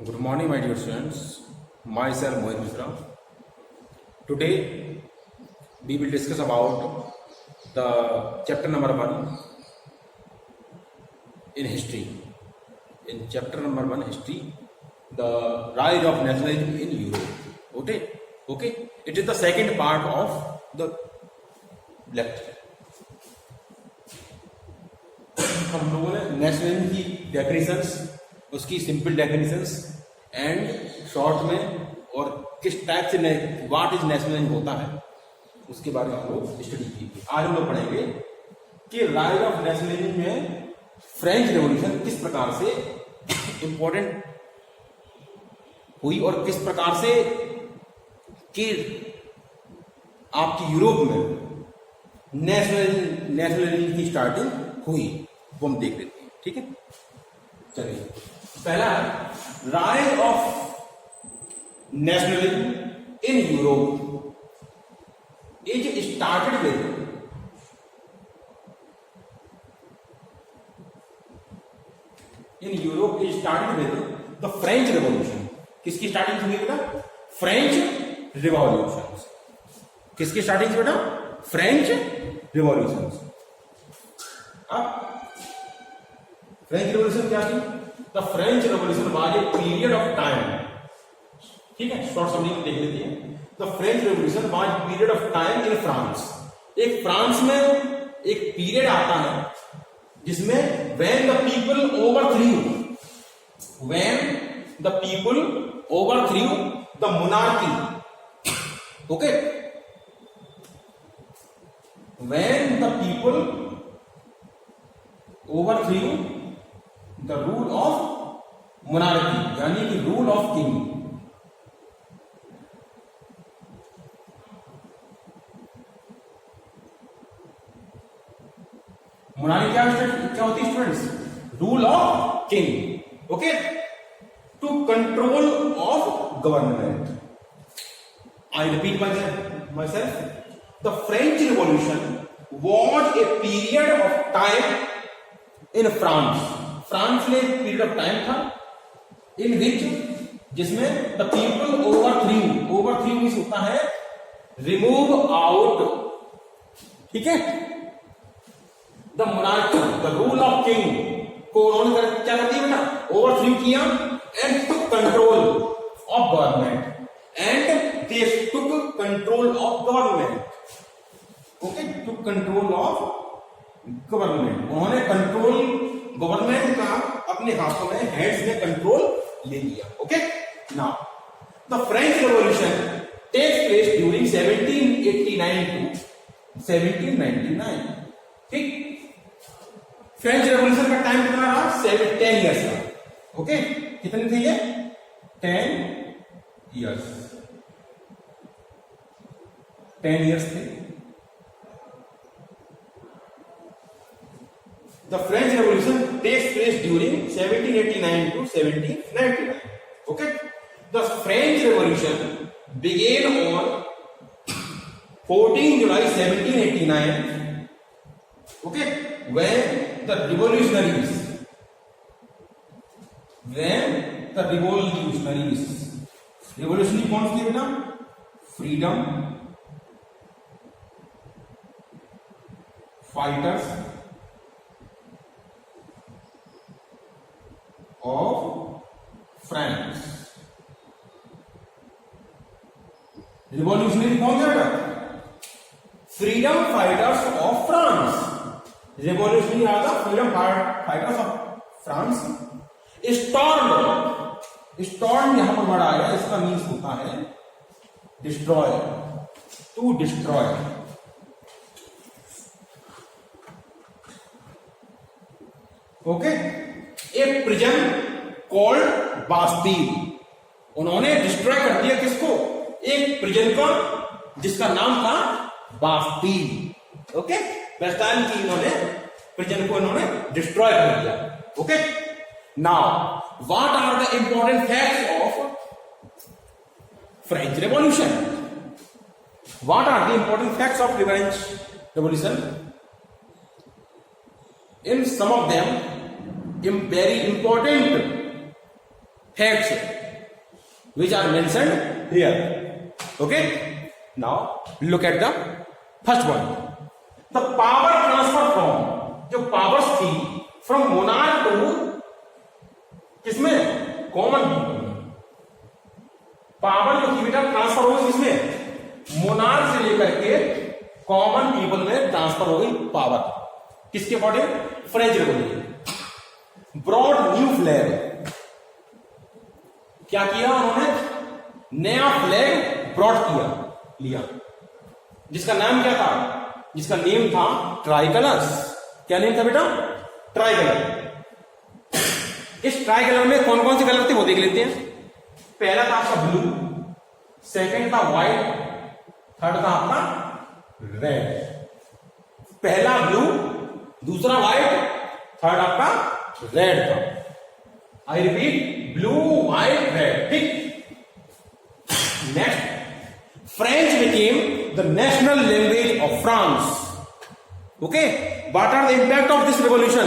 Good morning, my dear students. Myself Mohit Mishra. Today we will discuss about the chapter number 1 in history. In chapter number 1 history, the rise of nationalism in Europe. Okay. It is the second part of the lecture. हम लोगों ने nationalism की definitions, उसकी simple definitions and short में और किस type से what is nationalism होता है उसके बारे में हम लोग स्टडी की। आज हम लोग पढ़ेंगे कि राइज ऑफ नेशनलिज्म में फ्रेंच रेवोल्यूशन किस प्रकार से इंपॉर्टेंट हुई और किस प्रकार से कि आपकी यूरोप में नेशनलिज्म की स्टार्टिंग हुई, वो हम देख लेते हैं। ठीक है, चलिए पहला rise of nationalism in Europe is started with the French revolution. किसकी स्टार्टिंग हुई बेटा? French revolution. किसकी स्टार्टिंग बेटा? French revolution. अब फ्रेंच रिवॉल्यूशन क्या थी? The French revolution was a period of time. ठीक है, शॉर्ट समरी में देख लेते हैं। The French revolution was period of time in France. एक फ्रांस में एक पीरियड आता है जिसमें when the people overthrew the monarchy. Okay, when the people overthrew the rule of monarchy, यानी कि रूल ऑफ किंग। मोनार्की क्या होती है students? Rule of king. Okay, to control of government. I repeat myself, the French revolution was a period of time in France. France में एक period of time था इन विच जिसमें the people ओवरथ्रू means होता है remove out. ठीक है, the monarchy the rule of king को उन्होंने क्या कर दिया बेटा? ओवरथ्रू किया and took control of government okay, took control of government. उन्होंने गवर्नमेंट का अपने हाथों में, हैंड्स में कंट्रोल ले लिया। Okay, now the French revolution takes place during 1789 to 1799। ठीक, फ्रेंच रेवोल्यूशन का टाइम कितना रहा? 10 ईयर्स का। ओके, कितने थे ये? 10 ईयर्स थे। The French Revolution takes place during 1789 to 1799. Okay, the French Revolution began on 14 July 1789. Okay, when the revolutionaries कौन थे बेटा? Freedom fighters of France. Revolutionary कौन थे बेटा? Freedom fighters of France. Revolutionary are the freedom fighters of France. Storm यहां पर word आया, इसका मीन्स होता है destroy, to destroy. Okay, a prison called Bastille. उन्होंने डिस्ट्रॉय कर दिया किसको? एक प्रिजन को जिसका नाम था बास्टील। ओके, बेस्टाइल की इन्होंने प्रिजन को इन्होंने डिस्ट्रॉय कर दिया। Okay, now what are the important facts of French revolution? What are the important facts of French revolution? In some of them very important facts which are mentioned here. Okay, now look at the first one. The power transfer from, जो powers थी from monarch to किसमें, common people में. Power जो थी बेटा transfer हो गई किसमें, मोनार्क से लेकर के कॉमन पीपल में ट्रांसफर हो गई पावर. किसके according, French revolution. Brought new flag, क्या किया उन्होंने, नया फ्लैग ब्रॉड किया, लिया, जिसका नाम क्या था, जिसका नेम था ट्राइकलर्स. क्या नेम था बेटा, ट्राइकलर. इस ट्राइकलर में कौन कौन से कलर थे वो देख लेते हैं. पहला था आपका ब्लू, सेकंड था व्हाइट, थर्ड था आपका रेड. पहला ब्लू, दूसरा व्हाइट, थर्ड आपका रेड था. I repeat, blue white red. ठीक. Next, French became the national language of France. Okay, what are the impact of this revolution?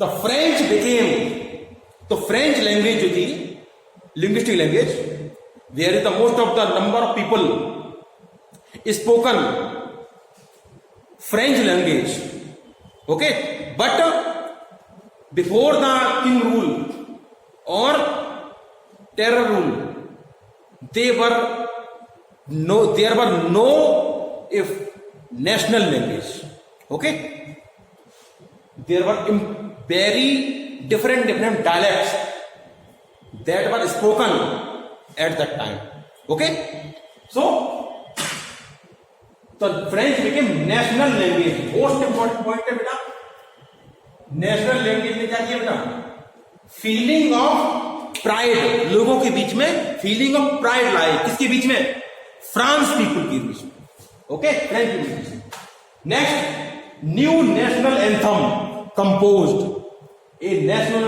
The French became, the French language जो थी, linguistic language, where is the most of the number of people spoken French language. Okay, but before the king rule or terror rule, there were no if national language. Okay, there were very different dialects that were spoken at that time. Okay, so the French became national language. Most important point है बेटा, national language में क्या किया बेटा, feeling of pride, लोगों के बीच में feeling of pride लाए. किसके बीच में, फ्रांस पीपल के बीच में. ओके, फ्रेंच पीपल के बीच में. Next, new national anthem composed, a national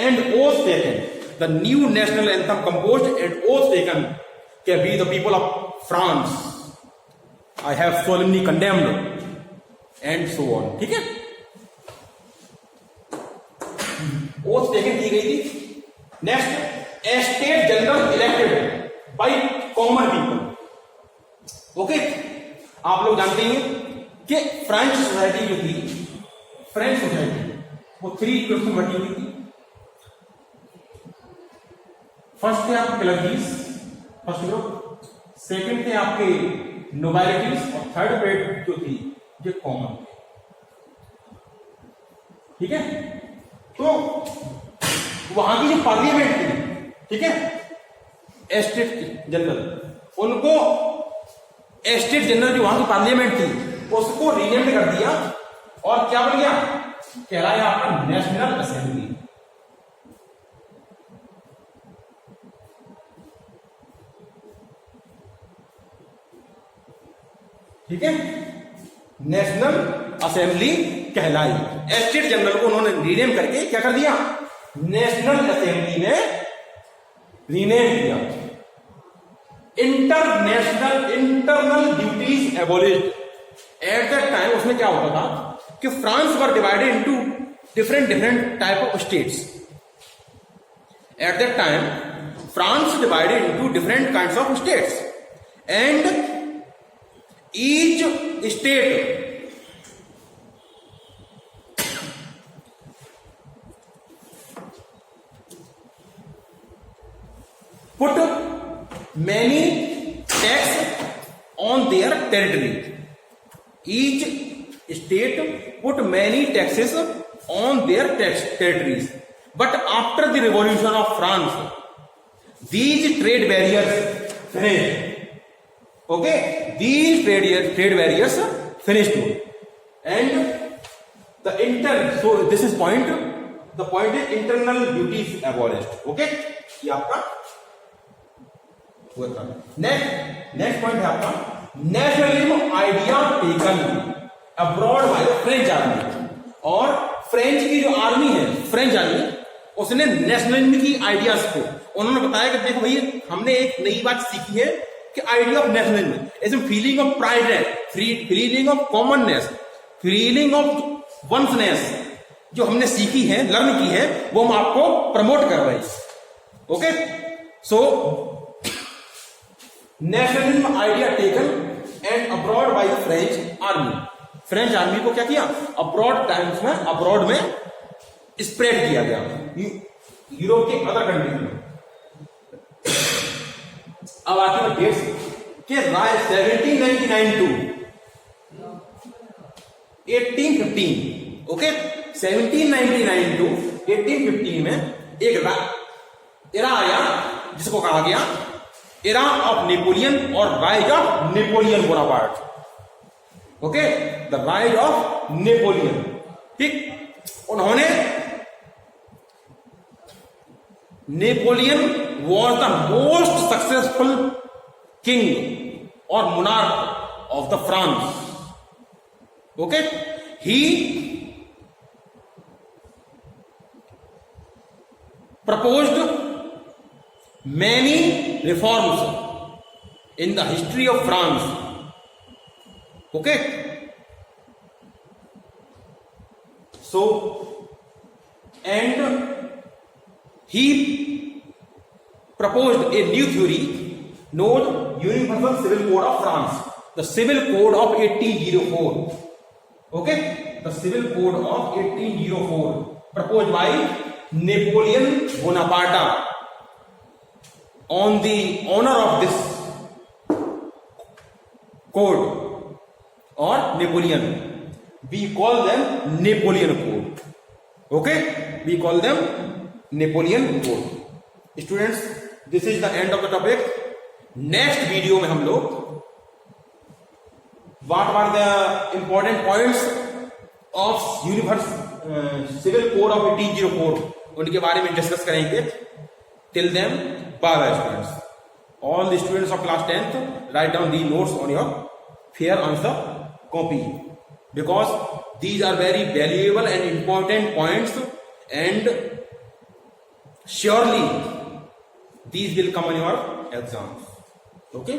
and oath taken. The new national anthem composed and oath taken can be the people of France. I have solemnly condemned and so on. ठीक है, oath taken की गई थी. Next, a state general elected by common people. Okay, आप लोग जानते हैं कि फ्रेंच सोसाइटी जो थी, फ्रेंच सोसाइटी वो 3 ग्रुप्स में बटी हुई थी. फर्स्ट थे आपके क्लर्कीज, फर्स्ट ग्रुप. सेकंड थे आपके नोबिलिटीज और थर्ड ग्रेड जो थी जो कॉमन. ठीक है, तो वहां की जो पार्लियामेंट थी, ठीक है, एस्टेट जनरल, उनको एस्टेट जनरल जो वहां की पार्लियामेंट थी उसको रीनेम कर दिया और क्या बन गया, कहलाया आपका नेशनल असेंबली. ठीक है, नेशनल असेंबली कहलाई. एस्टेट जनरल को उन्होंने रीनेम करके क्या कर दिया, नेशनल असेंबली में रीनेम किया. Internal duties एबोलिश्ड. At that time उसमें क्या होता था कि France were divided into different type of states. At that time France divided into different kinds of states and each state put many tax on their territory. Each state put many taxes on their territories. But after the revolution of France, these trade barriers finished. Okay, these trade barriers finished. And so this is point. The point is internal duties abolished. Okay, ये आपका next point है आपका nationalism idea taken abroad by the French army. और French की जो army है, French army, उसने nationalism की आइडियाज को उन्होंने बताया कि देखो भैया हमने एक नई बात सीखी है कि आइडिया ऑफ नेशनलिज्म, इसमें फीलिंग ऑफ प्राइड है, feeling of commonness, feeling of oneness जो हमने सीखी है, लर्न की है, वो हम आपको प्रमोट कर रहे हैं. Okay, so nationalism idea taken and abroad by the French army. French army को क्या किया? अब्रॉड में स्प्रेड किया गया यूरोप के अदर कंट्रीज में. अब आती है डेट्स के राय 1799 टू 1815. ओके, 1799 टू 1815 में एक एरा आया जिसको कहा गया एरा ऑफ नेपोलियन और rise of Napoleon Bonaparte. Okay, the rise of Napoleon. ठीक, उन्होंने Napoleon was the most successful king और monarch of the France. Okay, he proposed many reforms in the history of France. Okay, so and he proposed a new theory known Universal Civil Code of France, the Civil Code of 1804. Okay, the Civil Code of 1804 proposed by Napoleon Bonaparte. On the honor of this code or Napoleon, we call them Napoleon Code. Okay, we call them Napoleon Code. Students, this is the end of the topic. Next video में हम लोग what are the important points of Civil Code of 1804 उनके बारे में discuss करेंगे. Till then, bye bye students. All the students of class 10th, write down the notes on your fair answer copy, because these are very valuable and important points, and surely these will come on your exams. Okay.